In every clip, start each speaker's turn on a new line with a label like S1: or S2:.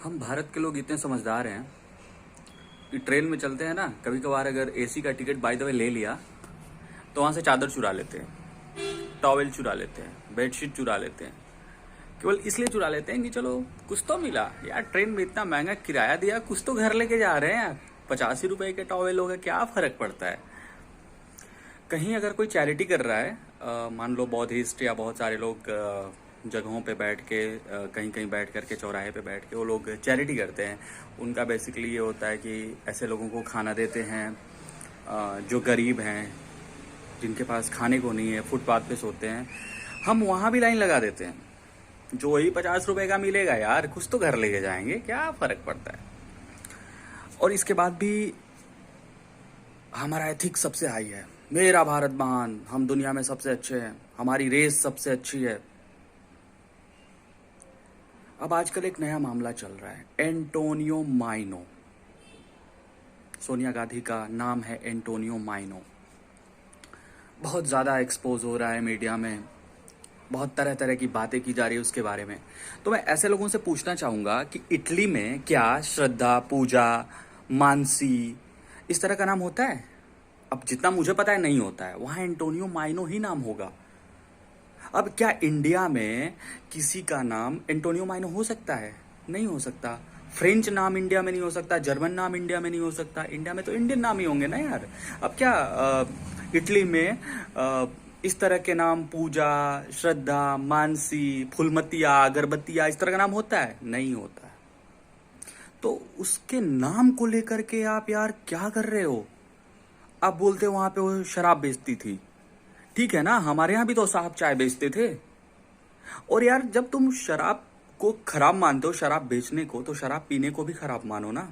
S1: हम भारत के लोग इतने समझदार हैं कि ट्रेन में चलते हैं ना, कभी कभार अगर एसी का टिकट बाय द वे ले लिया तो वहाँ से चादर चुरा लेते हैं, टॉवेल चुरा लेते हैं, बेडशीट चुरा लेते हैं। केवल इसलिए चुरा लेते हैं कि चलो कुछ तो मिला यार, ट्रेन में इतना महंगा किराया दिया, कुछ तो घर लेके जा रहे हैं। 85 रुपए के टॉवेल हो गए, क्या फर्क पड़ता है। कहीं अगर कोई चैरिटी कर रहा है, मान लो बौद्धिस्ट या बहुत सारे लोग जगहों पे बैठ के, कहीं कहीं बैठ करके, चौराहे पे बैठ के वो लोग चैरिटी करते हैं। उनका बेसिकली ये होता है कि ऐसे लोगों को खाना देते हैं जो गरीब हैं, जिनके पास खाने को नहीं है, फुटपाथ पे सोते हैं। हम वहाँ भी लाइन लगा देते हैं, जो वही 50 रुपए का मिलेगा यार, कुछ तो घर लेके जाएंगे, क्या फर्क पड़ता है। और इसके बाद भी हमारा एथिक्स सबसे हाई है, मेरा भारत महान, हम दुनिया में सबसे अच्छे हैं, हमारी रेस सबसे अच्छी है। अब आजकल एक नया मामला चल रहा है, एंटोनियो माइनो। सोनिया गांधी का नाम है एंटोनियो माइनो। बहुत ज़्यादा एक्सपोज हो रहा है मीडिया में, बहुत तरह तरह की बातें की जा रही है उसके बारे में। तो मैं ऐसे लोगों से पूछना चाहूँगा कि इटली में क्या श्रद्धा, पूजा, मानसी इस तरह का नाम होता है? अब जितना मुझे पता है नहीं होता है, वहाँ एंटोनियो माइनो ही नाम होगा। अब क्या इंडिया में किसी का नाम एंटोनियो माइनो हो सकता है? नहीं हो सकता। फ्रेंच नाम इंडिया में नहीं हो सकता, जर्मन नाम इंडिया में नहीं हो सकता। इंडिया में तो इंडियन नाम ही होंगे ना यार। अब क्या इटली में इस तरह के नाम, पूजा, श्रद्धा, मानसी, फुलमतिया, अगरबत्तिया, इस तरह का नाम होता है? नहीं होता है। तो उसके नाम को लेकर के आप यार क्या कर रहे हो? आप बोलते हो वहां पे वो शराब बेचती थी, ठीक है ना, हमारे यहाँ भी तो साहब चाय बेचते थे। और यार जब तुम शराब को खराब मानते हो, शराब बेचने को, तो शराब पीने को भी खराब मानो ना,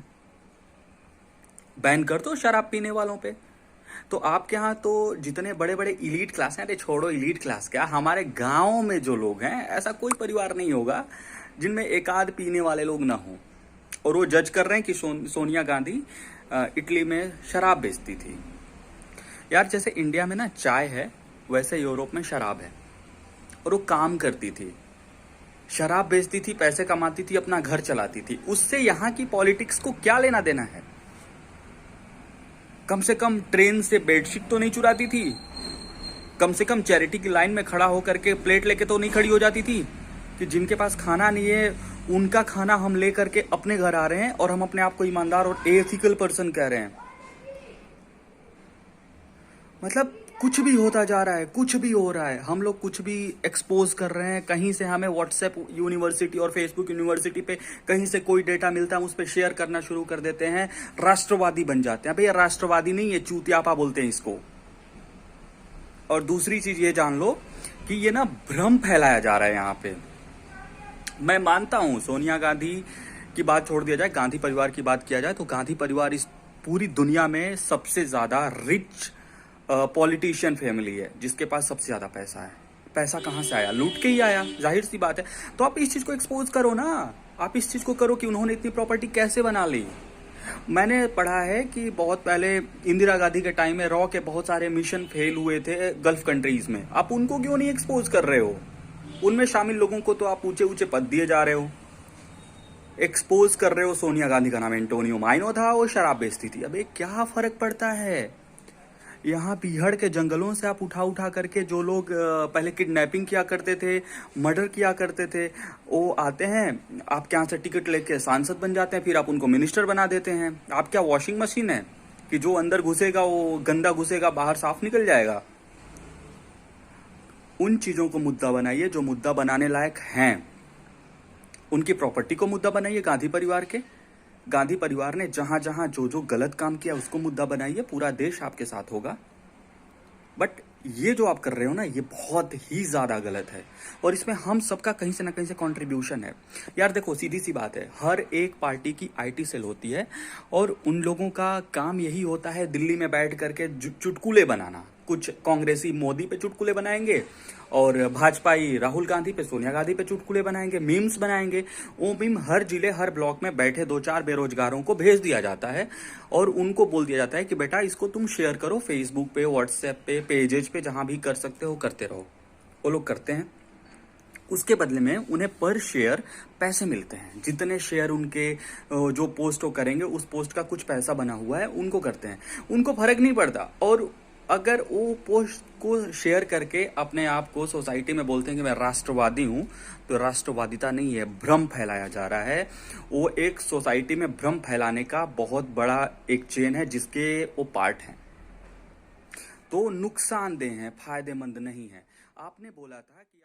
S1: बैन कर दो शराब पीने वालों पे। तो आपके यहाँ तो जितने बड़े बड़े इलीट क्लास हैं, अरे छोड़ो इलीट क्लास, क्या हमारे गांव में जो लोग हैं, ऐसा कोई परिवार नहीं होगा जिनमें एक आध पीने वाले लोग ना हो। और वो जज कर रहे हैं कि सोनिया गांधी इटली में शराब बेचती थी। यार जैसे इंडिया में ना चाय है, वैसे यूरोप में शराब है। और वो काम करती थी, शराब बेचती थी, पैसे कमाती थी, अपना घर चलाती थी। उससे यहाँ की पॉलिटिक्स को क्या लेना देना है? कम से कम ट्रेन से बेडशीट तो नहीं चुराती थी, कम से कम चैरिटी की लाइन में खड़ा होकर के प्लेट लेके तो नहीं खड़ी हो जाती थी कि जिनके पास खाना नहीं है उनका खाना हम ले करके अपने घर आ रहे हैं और हम अपने आप को ईमानदार और एथिकल पर्सन कह रहे हैं। मतलब कुछ भी होता जा रहा है, कुछ भी हो रहा है, हम लोग कुछ भी एक्सपोज कर रहे हैं। कहीं से हमें व्हाट्सएप यूनिवर्सिटी और फेसबुक यूनिवर्सिटी पे कहीं से कोई डेटा मिलता है, हम उस पर शेयर करना शुरू कर देते हैं, राष्ट्रवादी बन जाते हैं। भैया राष्ट्रवादी नहीं, ये चूतियापा बोलते हैं इसको। और दूसरी चीज ये जान लो कि ये ना भ्रम फैलाया जा रहा है यहाँ पे। मैं मानता हूं सोनिया गांधी की बात छोड़ दिया जाए, गांधी परिवार की बात किया जाए, तो गांधी परिवार इस पूरी दुनिया में सबसे ज्यादा रिच पॉलिटिशियन फैमिली है, जिसके पास सबसे ज्यादा पैसा है। पैसा कहाँ से आया? लूट के ही आया, जाहिर सी बात है। तो आप इस चीज को एक्सपोज करो ना, आप इस चीज को करो कि उन्होंने इतनी प्रॉपर्टी कैसे बना ली। मैंने पढ़ा है कि बहुत पहले इंदिरा गांधी के टाइम में रॉ के बहुत सारे मिशन फेल हुए थे गल्फ कंट्रीज में। आप उनको क्यों नहीं एक्सपोज कर रहे हो? उनमें शामिल लोगों को तो आप ऊंचे ऊंचे पद दिए जा रहे हो, एक्सपोज कर रहे हो। सोनिया गांधी का नाम एंटोनियो माइनो था, वो शराब बेचती थी। अबे क्या फर्क पड़ता है? यहाँ पीहड़ के जंगलों से आप उठा उठा करके जो लोग पहले किडनैपिंग किया करते थे, मर्डर किया करते थे, वो आते हैं आपके यहाँ से टिकट लेके सांसद बन जाते हैं, फिर आप उनको मिनिस्टर बना देते हैं। आप क्या वॉशिंग मशीन है कि जो अंदर घुसेगा वो गंदा घुसेगा, बाहर साफ निकल जाएगा? उन चीजों को मुद्दा बनाइए जो मुद्दा बनाने लायक हैं। उनकी प्रॉपर्टी को मुद्दा बनाइए, गांधी परिवार के। गांधी परिवार ने जहां जहां जो जो गलत काम किया उसको मुद्दा बनाइए, पूरा देश आपके साथ होगा। बट ये जो आप कर रहे हो ना, ये बहुत ही ज्यादा गलत है और इसमें हम सबका कहीं से ना कहीं से कंट्रीब्यूशन है। यार देखो सीधी सी बात है, हर एक पार्टी की आईटी सेल होती है और उन लोगों का काम यही होता है दिल्ली में बैठ करके चुटकुले बनाना। कुछ कांग्रेसी मोदी पे चुटकुले बनाएंगे और भाजपाई राहुल गांधी पे, सोनिया गांधी पे चुटकुले बनाएंगे, मीम्स बनाएंगे। वो मीम हर जिले हर ब्लॉक में बैठे 2-4 बेरोजगारों को भेज दिया जाता है और उनको बोल दिया जाता है कि बेटा इसको तुम शेयर करो फेसबुक पे, व्हाट्सएप पे, पेजेज पे, जहां भी कर सकते हो करते रहो। वो लोग करते हैं उसके बदले में उन्हें पर शेयर पैसे मिलते हैं। जितने शेयर उनके जो पोस्ट वो करेंगे उस पोस्ट का कुछ पैसा बना हुआ है उनको करते हैं, उनको फर्क नहीं पड़ता। और अगर वो पोस्ट को शेयर करके अपने आप को सोसाइटी में बोलते हैं कि मैं राष्ट्रवादी हूं, तो राष्ट्रवादिता नहीं है, भ्रम फैलाया जा रहा है। वो एक सोसाइटी में भ्रम फैलाने का बहुत बड़ा एक चेन है जिसके वो पार्ट हैं। तो नुकसानदेह है, फायदेमंद नहीं है। आपने बोला था कि